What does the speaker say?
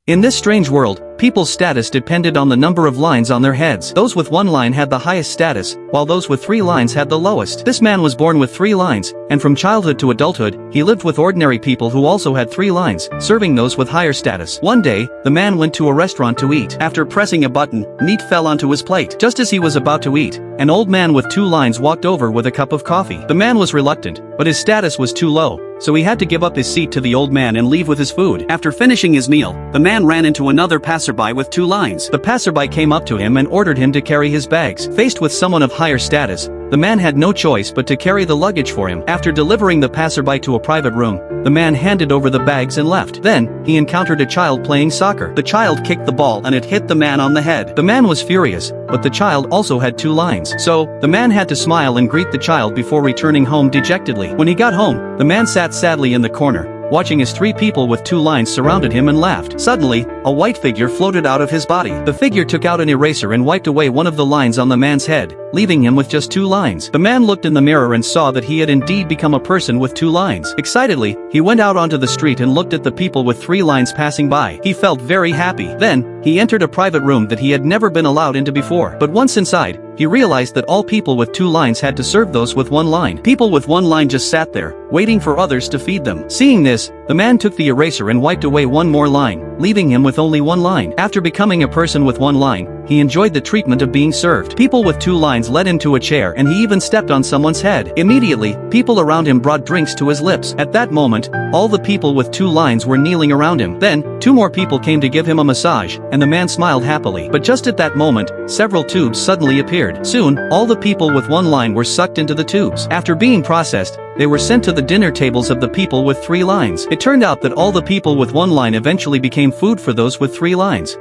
In this strange world, people's status depended on the number of lines on their heads. Those with 1 line had the highest status, while those with 3 lines had the lowest. This man was born with 3 lines, and from childhood to adulthood, he lived with ordinary people who also had 3 lines, serving those with higher status. One day, the man went to a restaurant to eat. After pressing a button, meat fell onto his plate. Just as he was about to eat, an old man with 2 lines walked over with a cup of coffee. The man was reluctant, but his status was too low, so he had to give up his seat to the old man and leave with his food. After finishing his meal, the man ran into another passerby with 2 lines. The passerby came up to him and ordered him to carry his bags. Faced with someone of higher status, the man had no choice but to carry the luggage for him. After delivering the passerby to a private room, the man handed over the bags and left. Then, he encountered a child playing soccer. The child kicked the ball and it hit the man on the head. The man was furious, but the child also had 2 lines. So, the man had to smile and greet the child before returning home dejectedly. When he got home, the man sat sadly in the corner, watching as 3 people with 2 lines surrounded him and laughed. Suddenly, a white figure floated out of his body. The figure took out an eraser and wiped away one of the lines on the man's head, leaving him with just 2 lines. The man looked in the mirror and saw that he had indeed become a person with 2 lines. Excitedly, he went out onto the street and looked at the people with 3 lines passing by. He felt very happy. Then, he entered a private room that he had never been allowed into before. But once inside, he realized that all people with 2 lines had to serve those with 1 line. People with 1 line just sat there, waiting for others to feed them. Seeing this, the man took the eraser and wiped away 1 more line, leaving him with only 1 line. After becoming a person with 1 line, he enjoyed the treatment of being served. People with 2 lines led him to a chair and he even stepped on someone's head. Immediately, people around him brought drinks to his lips. At that moment, all the people with 2 lines were kneeling around him. Then, 2 more people came to give him a massage, and the man smiled happily. But just at that moment, several tubes suddenly appeared. Soon, all the people with 1 line were sucked into the tubes. After being processed, they were sent to the dinner tables of the people with 3 lines. It turned out that all the people with 1 line eventually became food for those with 3 lines.